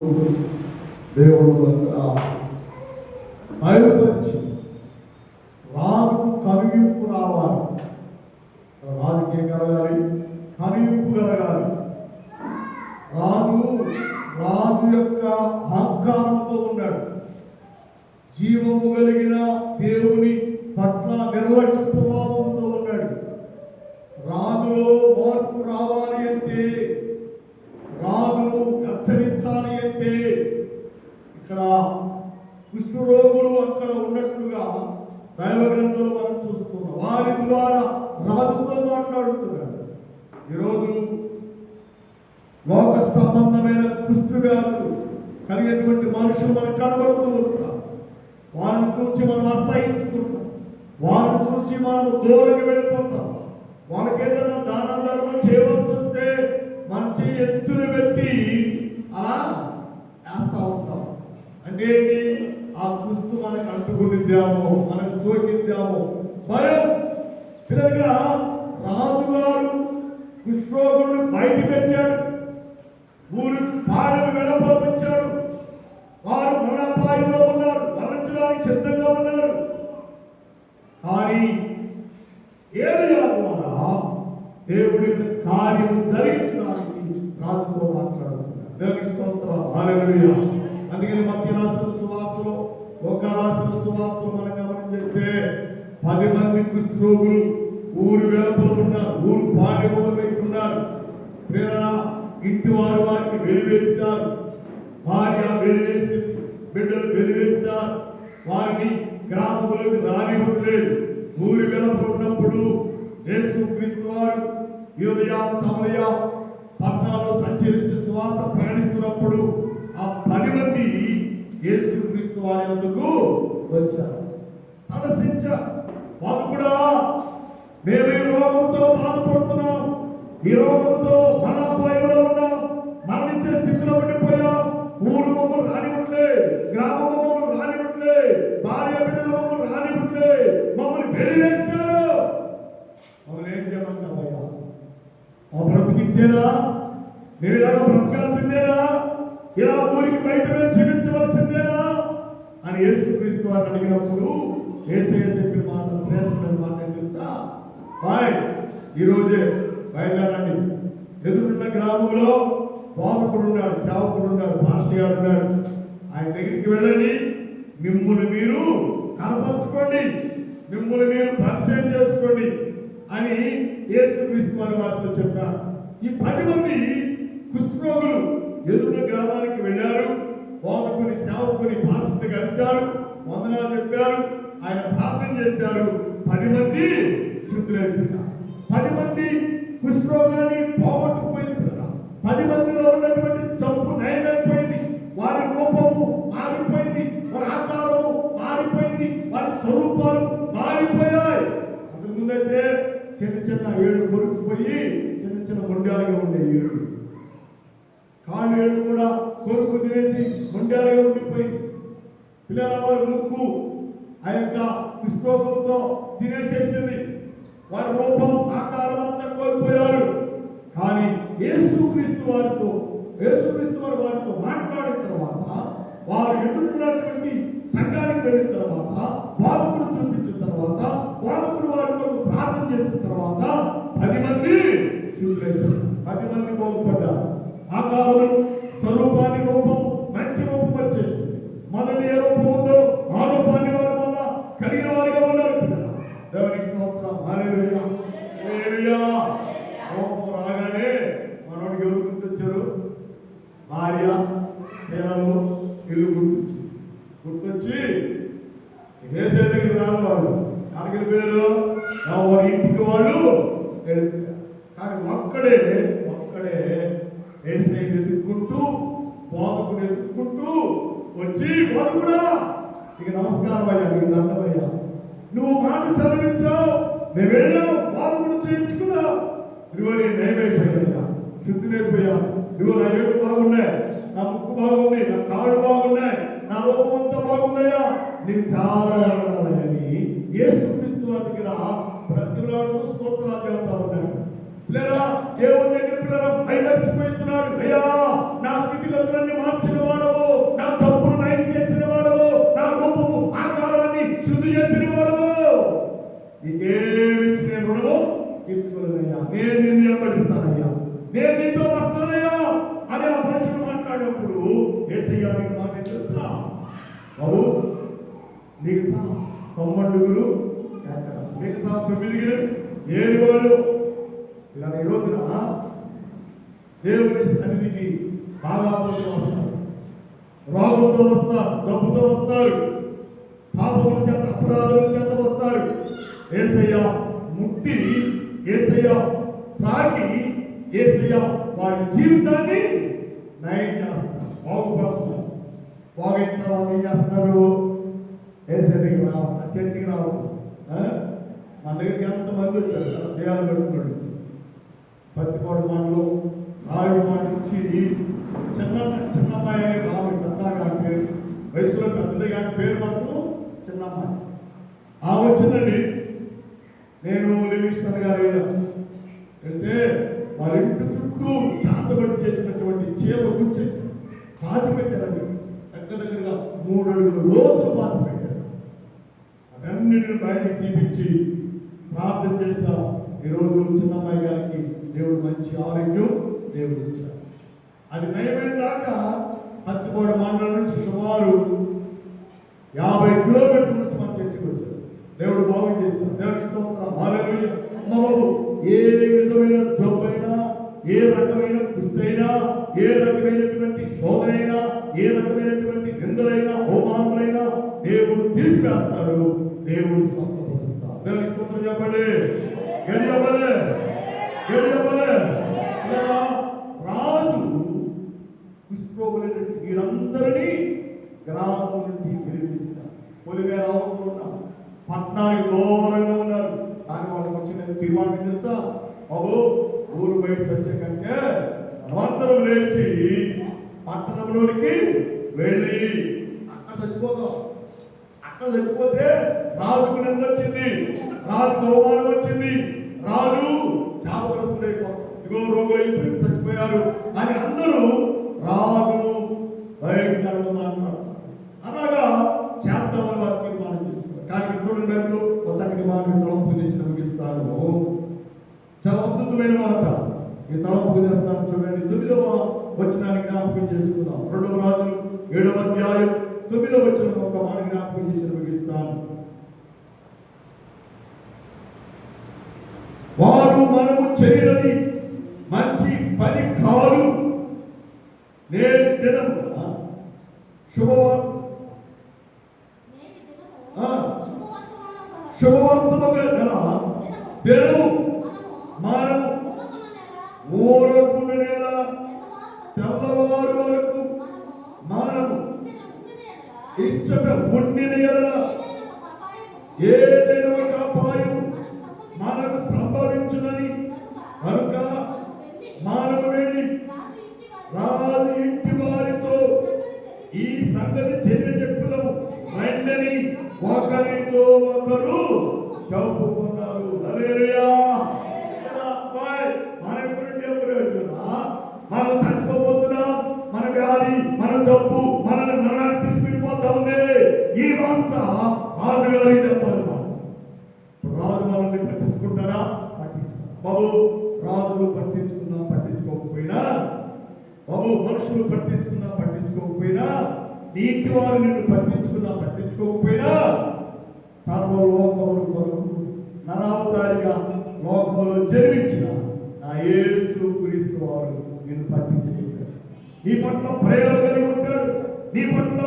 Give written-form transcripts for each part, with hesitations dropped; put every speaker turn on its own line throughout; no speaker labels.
దేవుడు బయలుపరిచి రాజుకు కనువిప్పు రావాలి. రాజుకి ఏం కలగాలి? కనువిప్పు కలగాలి. రాజు యొక్క అహంకారంతో ఉన్నాడు. జీవము కలిగిన దేవుని పట్ల నిర్లక్ష్య స్వభావంతో ఉన్నాడు. రాజులో మార్పు రావాలి అంటే, రాజును హెచ్చరించాలి అంటే, ఇక్కడ కుష్ఠరోగులు అక్కడ ఉన్నట్లుగా దైవ గ్రంథంలో మనం చూస్తున్నాం. వారి ద్వారా రాజుతో మాట్లాడుతున్నాడు. ఈరోజు లోక సంబంధమైన కుష్ఠవ్యాధులు కలిగినటువంటి మనుషులు మనకు కనబడుతూ ఉంటారు. వారిని చూసి మనం అసహించుకుంటాం. వారిని చూసి మనం దూరంగా వెళ్ళిపోతాం. వాళ్ళకి ఏదైనా దాన ధర్మం చేయవలసి వస్తే మంచి ఎత్తులు పెట్టి అలా వేస్తా ఉంటాం. అంటే ఏంటి? ఆ కుస్తు మనకు అంటుకునిద్దాము, మనకు సోకిద్దాము భయం. పిల్లగా రాజుగారు కుష్ఠరోగులను బయట పెట్టాడు. ఊరు పాడను వెడపొచ్చాడు. వారు మరణాపాయంలో ఉన్నారు, మరణించడానికి సిద్ధంగా ఉన్నారు. కానీ ఏలియా ద్వారా దేవుడి కార్యం జరిగించడానికి రాజుతో మాట్లాడుతున్నారు. దేవునికి స్తోత్రం, హల్లెలూయా. అందుకని మధ్య రాసిన సువార్తలో, ఒక రాసిన సువార్తలు మనం గమనం చేస్తే 10 మంది కుష్ఠరోగులు ఊరు వెలుపల ఉన్నారు, ఊరు పాడెములు పెట్టున్నారు. ప్రేరణ ఇంటి వారు వారికి వెలివేస్తారు, భార్య వెలివేసి, బిడ్డలు వెలివేస్తారు. వారిని గ్రామములకు రానివ్వట్లేదు. ఊరి వెలుపల ఉన్నప్పుడు యేసుక్రీస్తు వారు యూదయ సమరయ పట్టణాల్లో సంచరించి సువార్త ప్రయాణిస్తున్నప్పుడు ఆ 10 మంది యేసుక్రీస్తు వారి వద్దకు వచ్చారు. తటస్థించారు. వాళ్ళు కూడా మేము ఈ రోగముతో బాధపడుతున్నాం, ఈ రోగముతో మరణాపాయంలో ఉన్నాం, మరణించే స్థితిలో ఉండిపోయాం. ఊరు మమ్మల్ని రానివ్వట్లే, గ్రామం మమ్మల్ని రానివ్వట్లే, భార్య బిడ్డలు మమ్మల్ని రానివ్వట్లే, మమ్మల్ని వెలివేశారు. మమ్మల్ని ఏం చేయమంటావయ్యా? మా బ్రతికిందేనా? నేను ఇలాగ బ్రతకాల్సిందేనా? ఇలా ఊరికి బయట జీవించవలసిందేనా అని యేసుక్రీస్తు వారు అడిగినప్పుడు యేసయ్య చెప్పిన మాట శ్రేష్టమైన మాట ఏం తెలుసా? ఈరోజే బయలుదేరండి. ఎదురున్న గ్రామంలో బాలకుడు ఉన్నాడు, సేవకుడు ఉన్నాడు, మాస్టర్ గారు ఉన్నాడు. ఆయన దగ్గరికి వెళ్ళండి, మిమ్మల్ని మీరు కనపరుచుకోండి, మిమ్మల్ని మీరు పరిచయం చేసుకోండి అని యేసుక్రీస్తు వారి వారితో చెప్పాడు. ఈ 10 మంది కుష్ఠరోగులు ఎదురున్న గ్రామానికి వెళ్ళారు. బాలకుని సేవకుని పాస్టర్ కలిశారు, వందనాలు చెప్పారు, ఆయన ప్రార్థన చేశారు. 10 మంది శుద్ధులైపోయారు. 10 మంది కుష్ఠరోగాన్ని పోగొట్టుకుపోయింది. 10 మందిలో ఉన్నటువంటి జబ్బు నయమైపోయింది. వారి రూపము మారిపోయింది, వారి ఆకారము మారిపోయింది, వారి స్వరూపాలు మారిపోయాయి. అంతకుముందైతే చిన్న చిన్న ఏళ్ళు కొరుకుపోయి చిన్న చిన్న మొండాలుగా ఉండే ఏళ్ళు, కాళ్ళు ఏళ్ళు కూడా కొరుకు తినేసి మొండాలుగా ఉండిపోయింది. పిల్లల వారి ముక్కు ఆ యొక్క కుష్ఠరోగంతో తినేసేసింది. వారి రూపం ఆకారం అంతా కోల్పోయారు. కానీ యేసుక్రీస్తు వారితో వారితో మాట్లాడిన తర్వాత, వారు ఎదురున్నటువంటి సంఘానికి వెళ్ళిన తర్వాత, బాలకుడు చూపించిన తర్వాత, బాలకుడు వారి కొరకు ప్రార్థన చేసిన తర్వాత 10 మంది శుద్ధులైపోయారు. 10 మంది బాగుపడ్డారు. ఆకారం, స్వరూపాన్ని, రూపం మంచి రూపం వచ్చేసింది. మొదటి ఏ రూపం ఉందో ఆ రూపాన్ని వారి వల్ల కలిగిన వారిగా ఉన్నారు. దేవునికి స్తోత్రం, హల్లెలూయా, హల్లెలూయా. కోపం రాగానే మనోడికి ఎవరు గుర్తొచ్చారు? భార్య, పిల్లలు, ఇల్లు గుర్తొచ్చి వేసే దగ్గర రాని వాళ్ళు అడిగిన పేరు వారి ఇంటికి వాళ్ళు వెళ్ళిపోయారు. కానీ ఒక్కడే వేసే ఎదుర్కొంటూ, బోధకుడు ఎదుర్కొంటూ వచ్చి, బోధకుడా ఇక నమస్కారం అయ్యా, నీకు దండమయ్యా, నువ్వు మాట సెలవించావు, మేము వెళ్ళాం, బోధకుడు చేయించుకున్నా, ఇదిగో నేను నయమైపోయా, శుద్ధినైపోయా, ఇదిగో నా ఏడు బాగున్నాయి, నా ముక్కు బాగుంది, నా కాళ్ళు బాగున్నాయి, నా రూపం అంతా బాగున్నాయా, నీకు చాలా అని యేసుక్రీస్తు వారి దగ్గర ప్రతిరోజు స్తోత్రాలు చెప్తా ఉన్నాడు. లేదా దేవుని దగ్గర పిల్లలు భయమర్చిపోతున్నాడు. అయ్యా నా స్థితిగతులన్నీ మార్చిన వాడవు, నా తప్పును నయం చేసిన వాడవు, నా రూపము ఆకారాన్ని శుద్ధి చేసిన వాడవు. నీకేమిచ్చిన రుణము తీర్చుకోలేదయ్యా, నేను నిన్ను వెంబడిస్తానయ్యా, నేను నీతో వస్తానయ్యా అని ఆ మనుషులు మాట్లాడినప్పుడు యేసయ్య నీకు మాట తెలుసా? బాబు మిగతా 90 మిగతా 9 ఏడు వాళ్ళు ఇలా ఈ రోజున దేవుని సన్నిధికి బాగా వస్తారు, రోగంతో వస్తారు, జబ్బుతో వస్తారు, పాపముల చేత అపరాధముల చేత వస్తారు. యేసయ్య ముట్టి, యేసయ్య త్రాగి, యేసయ్య వారి జీవితాన్ని నయం చేస్తారు, బాగుపడుతున్నారు. బాగైన తర్వాత ఏం చేస్తున్నారు? యేసయ్యకి రావాలి, చర్చికి రావాలి. మన దగ్గరికి ఎంతమంది వచ్చారు కదా, దేవాలు పెట్టుకున్నాడు. పత్తిపాడు మాటలు రావి మాట ఇచ్చి చిన్నమ్మాయి అని రావి, పెద్దగా పేరు, వయసులో పెద్దది కానీ పేరు మాత్రం చిన్నమ్మాయి. ఆమె వచ్చిందండి. నేను లివింగ్స్టన్ గారు వెళ్తే వారి ఇంటి చుట్టూ చాతబడి చేసినటువంటి చీర గుచ్చేసి పాతి పెట్టారండి. దగ్గరగా 3 అడుగుల లోతులు పాతి పెట్టారు. అవన్నిటిని బయటకు తీపించి ప్రార్థన చేస్తాం. ఈరోజు చిన్నమ్మాయి గారికి దేవుడు మంచి ఆరోగ్యం దేవుడు ఇచ్చారు. అది నయమైన దాకా పత్తిపాడు మండలం నుంచి సుమారు 50 కిలోమీటర్ల నుంచి మన చర్చికి వచ్చారు. దేవుడు బాగు చేస్తాడు. దేవుడికి స్తోత్రం, హల్లెలూయా. బాబు ఏ విధమైన జబ్బైనా, ఏ రకమైన కుస్తైనా, ఏ రకమైనటువంటి శోధనైనా, ఏ రకమైనటువంటి నిందలైనా, అవమానమైనా దేవుడు తీసివేస్తాడు, దేవుడు స్వస్థపరుస్తాడు. దేవుడికి స్తోత్రం చెప్పండి. రాజు కుష్ఠరోగులైనటువంటి వీరందరినీ గ్రామం నుంచి వెలివేశారు. పొలివేల ఉన్నారు, పట్టణానికి దూరంగా ఉన్నారు. కానీ వాళ్ళకి వచ్చిన తీర్మానం తెలుసా? బాబు ఊరు బయట సత్యం కంటే మనమందరం లేచి పట్టణంలోనికి వెళ్ళి అక్కడ చచ్చిపోతాం. అక్కడ చచ్చిపోతే రాజుకు నింద వచ్చింది, రాజుకు అవమానం వచ్చింది, రాజు శాపగ్రస్తుడైపోతాడు. ఇగో రోగులు అయిపోయి చచ్చిపోయారు అని అందరూ రాజు భయంకరంగా మాట్లాడతారు. అలాగా చేద్దామని వారు తీర్మానం చేస్తున్నారు. కానీ చూడండి, ఒక చక్కటి మాట తలంపు తెచ్చి ముగిస్తాను. చాలా అద్భుతమైన మాట ఈ తలంపు చేస్తాను. చూడండి, 9వ వచనాన్ని జ్ఞాపకం చేసుకుందాం. 2వ రాజులు 7వ అధ్యాయం 9వ వచనం ఒక మాట జ్ఞాపకం చేసి ముగిస్తాను. వారు మనము చేయని మంచి పని కాదు, నేటి దినము శుభవర్తముగా గల దినము మనము ఊరకున్న నేల తెల్లవారు వరకు మనము ఇచ్చట ఉండిన ఎడల ఏదైనా ఒక అపాయం మనకు సంభవించునని కనుక మనము వెళ్ళి రాజు ఇంటి వారితో ఈ సంగతి చెప్పుదాము రండని ఒకరితో ఒకరు చెప్పుకున్నారు. హల్లెలూయా. మనం చచ్చిపోతున్నాం, మన వ్యాధి, మన జబ్బు మనల్ని మరణానికి తీసుకెళ్ళిపోతా ఉంది. ఈ వార్త రాజుగారికి చెప్పాలి. రాజు మనల్ని పట్టించుకుంటాడా? పట్టించుకుంటా. బాబు రాజులు పట్టించుకున్నా పట్టించుకోకపోయినా, బాబు మనుషులు పట్టించుకున్నా పట్టించుకోకపోయినా, నీటి వారు నిన్ను పట్టించుకున్నా పట్టించుకోకపోయినా, సర్వలోకముల కొరకు నరావతారిగా లోకములో జన్మించిన నా యేసు క్రీస్తు వారు నిన్ను పట్టించుకుంటాడు. నీ పట్ల ప్రేమ కలిగి ఉంటాడు, నీ పట్ల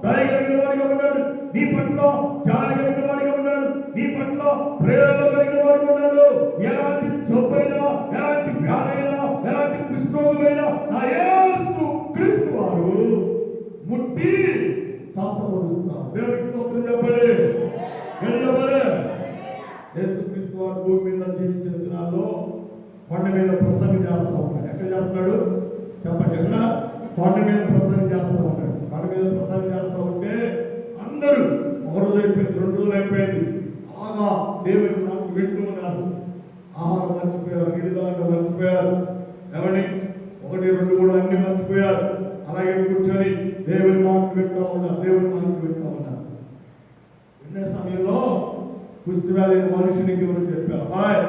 దయ కలిగిన వారిగా ఉన్నాడు, నీ పట్ల జాలి కలిగిన వారిగా ఉన్నాడు, నీ పట్ల ప్రేమ కలిగిన వారిగా ఉన్నాడు. ఎలాంటి జబ్బైనా, ఎలాంటి వ్యాధైనా, ఎలాంటి కుష్ఠరోగమైనా నా యేసు క్రీస్తు వారు ముట్టి స్వస్థపరుస్తాడు. దేవునికి స్తోత్రం చెప్పండి. యేసు క్రీస్తు వారు భూమి మీద జీవించిన దినాల్లో కొండ మీద ప్రసంగం చేస్తూ ఉన్నాడు. ఎక్కడ చేస్తున్నాడు చెప్పండి? ఎక్కడ? కొండ మీద ప్రసంగం చేస్తూ ఉన్నాడు. కొండ మీద ప్రసంగం చేస్తూ ఉంటే అందరూ ఒక రోజు అయిపోయింది, 2 రోజులు అయిపోయింది, అలాగా దేవుని నాకు వింటూ ఉన్నారు. ఆహారం మర్చిపోయారు, నీళ్ళు తాగడం మర్చిపోయారు. ఎవరి 1, 2 కూడా అవన్నీ మర్చిపోయారు. అలాగే కూర్చొని దేవుని మాటలు వింటూ ఉన్నారు. దేవుని మాటలు వింటూ ఉన్నారు. వినే సమయంలో కుష్టి వ్యాధి మనుషునికి ఎవరు చెప్పారు, అబ్బాయి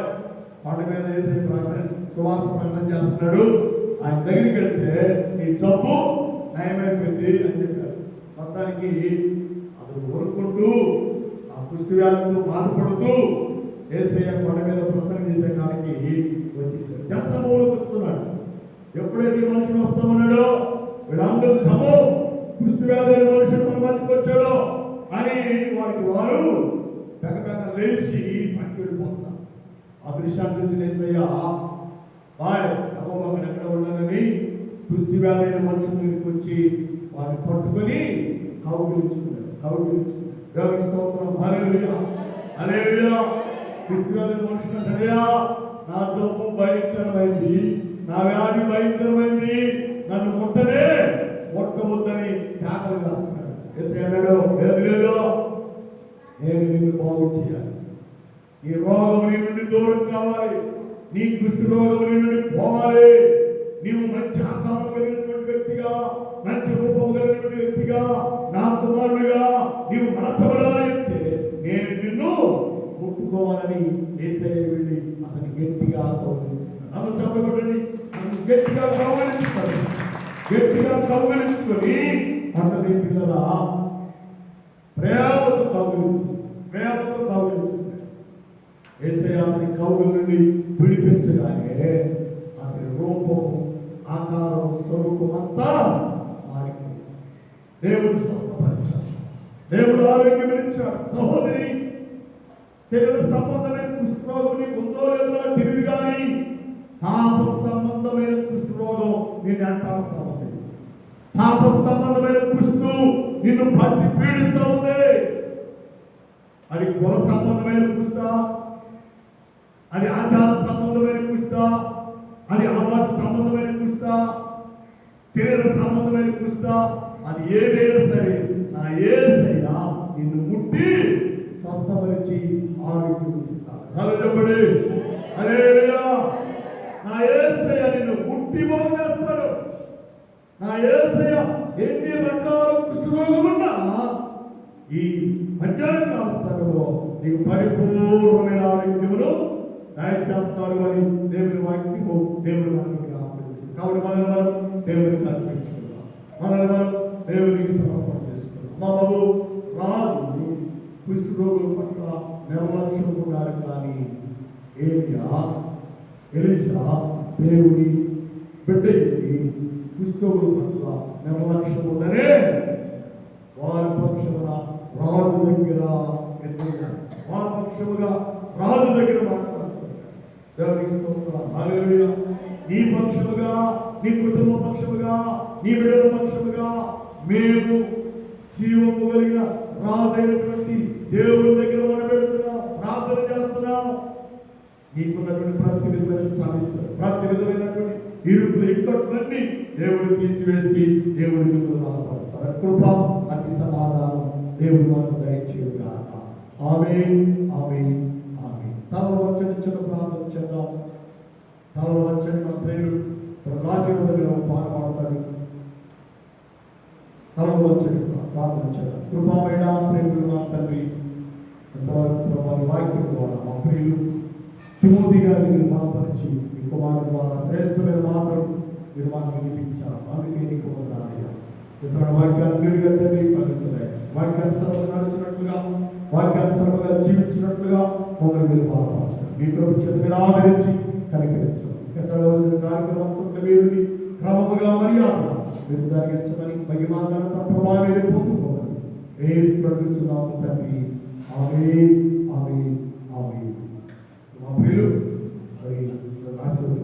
కొండ మీద వేసే సువార్త ప్రకటన చేస్తున్నాడు, ఆయన దగ్గరికి వెళ్తే నీ జబ్బు నయమైపోయింది అని చెప్పారు. మొత్తానికి అతను ఊరుకుంటూ ఆ కుష్టి వ్యాధితో బాధపడుతూ యేసయ్య కొండ మీద ప్రసంగం చేసే కాడికి వచ్చేసాడు. జనసమూహంలోకి వస్తున్నాడు. ఎప్పుడైతే మనుషులు వస్తా ఉన్నాడో వీళ్ళందరూ సమూహం కుష్టి వ్యాధి మనుషులు మన మధ్యకి వచ్చాడో అని వారు పెగ లేచి పట్టి వెళ్ళిపోతున్నారు. ఆ దృశ్యాన్ని చూసి యేసయ్య బాయ్ అక్కడ ఎక్కడ ఉన్నానని కుష్టి వ్యాధి అయిన మనుషుల దగ్గరికి వచ్చి వారిని పట్టుకొని కౌగిలించుకున్నాడు. దేవునికి స్తోత్రం. హల్లెలూయా హల్లెలూయా. కుష్టి వ్యాధి మనుషులు అంటాడయ్యా, నా జబ్బు భయంకరమైంది, నా వ్యాధి భయంకరమైంది, నన్ను ముట్టవద్దని కేకలు వేస్తున్నాడు. యేసయ్య అన్నాడు, లేదు నేను నిన్ను బాగు చేయాలి, ఈ రోగం నీ నుండి దూరం కావాలి, నీ కుష్టి రోగం నీ నుండి పోవాలి, నీవు మంచి ఆకారం కలిగినటువంటి వ్యక్తిగా, మంచి రూపం కలిగినటువంటి వ్యక్తిగా, నా కుమారుడిగా నీవు మార్చబడాలి అంటే నేను నిన్ను ముట్టుకోవాలని యేసయ్య వెళ్ళి అతని గట్టిగా కౌగిలించుకున్నాడు. నన్ను చెప్పబడండి, నన్ను గట్టిగా కౌగిలించుకొని అతని పిల్లల ప్రేమతో కౌగిలించుకున్నాడు. యేసయ్య అతని కౌగుల నుండి విడిపించగానే అతని రూపం, ఆకారం, స్వరూపం అంతా మారిపోయింది. దేవుడు స్వస్థపరిచాడు, దేవుడు ఆరోగ్యం ఇచ్చాడు. సహోదరి, శరీర సంబంధమైన కుష్ఠరోగం నీకు ఉందో లేదో తెలియదు, కానీ పాప సంబంధమైన కుష్ఠరోగం నిన్ను అంటాడుతా ఉంది. పాప సంబంధమైన కుష్ఠు నిన్ను పట్టి పీడిస్తూ ఉంది. అది కుల సంబంధమైన కుష్ఠ, అది ఆచార సంబంధమైన కుష్ఠ, అది అలవాటు సంబంధమైన కుష్ఠ, శరీర సంబంధమైన కుష్ఠ, అది ఏదైనా సరే నా యేసయ్య నిన్ను ముట్టి స్వస్థపరిచి ఆరోగ్యం ఇస్తాడు. హల్లెలూయా. నా యేసయ్య నిన్ను ముట్టి బాగు చేస్తాడు. నా యేసయ్య ఎన్ని రకాల కుష్ఠరోగమున్నా ఈ మధ్యాహ్న కాల సమయంలో నీకు పరిపూర్ణమైన ఆరోగ్యమును దయచేస్తాడు అని దేవుని వాక్యము దేవుని వాక్యం ఆపేస్తుంది. కాబట్టి మనం దేవునికి అర్పించుకుందాం, మనం దేవునికి సమర్పణ చేసుకుందాం. మా బాబు రాజు కుష్ఠరోగుల పట్ల నిర్లక్ష్యం ఉన్నారు, కానీ ఎలీషా దేవుని బిడ్డకి కుష్ఠరోగుల పట్ల నిర్లక్ష్యం ఉండనే వారి పక్షమున రాజు దగ్గర వారి పక్షముగా రాజు దగ్గర మాట్లాడుతున్నారు. దేవునికి స్తోత్రం. హల్లెలూయా. నీ పక్షముగా, నీ కుటుంబ పక్షముగా, నీ బిడ్డల పక్షముగా మేము జీవము కలిగిన రాజైనటువంటి దేవుని దగ్గర మొరపెడుతున్నాం, ప్రార్థన చేస్తున్నాం. నీకున్నటువంటి ప్రతి విధమైన సమస్యలు, ప్రతి విధమైనటువంటి ఇరుకులు, ఇక్కట్లన్నీ దేవుడు తీసివేసి దేవుడి విధులు బలపరుస్తారు. కృప, అతి సమాధానం దేవుడు మనకు దయచేయుగాక. ఆమేన్, ఆమేన్, ఆమేన్. తలలో వచ్చని చిన్న ప్రార్థన చేద్దాం. తలలో వచ్చని మన ప్రేరుడు రాజీవ దగ్గర పాట పాడతాడు. తలలో వచ్చని ప్రార్థన చేద్దాం. కృపామేడ ప్రేరుడు మా తండ్రి, ఎంతవరకు వాక్యం ద్వారా మా ప్రియులు తిమోతి గారిని మీరు బలపరిచి మీ కుమారుడు ద్వారా శ్రేష్టమైన మాటలు మీరు మాకు వినిపించారు. అందుకే నీకు వందనాలయ్యా. ఇతర వాక్యాన్ని మీరు కట్టండి, వాక్యానుసరంగా నడుచున్నట్లుగా, వాక్యానుసరంగా జీవించినట్లుగా మమ్మల్ని మీరు బలపరచండి. మీ ప్రభు చేత మీరు ఆదరించి కనికరించండి. ఇంకా చదవలసిన కార్యక్రమం వీరిని క్రమముగా మర్యాద మీరు జరిగించమని మహిమా ఘనత ప్రభావం పొందుకోమని యేసునామమున తండ్రి. ఆమేన్, ఆమేన్, ఆమేన్. మా ప్రియులు మరి ఆశీర్వదించండి.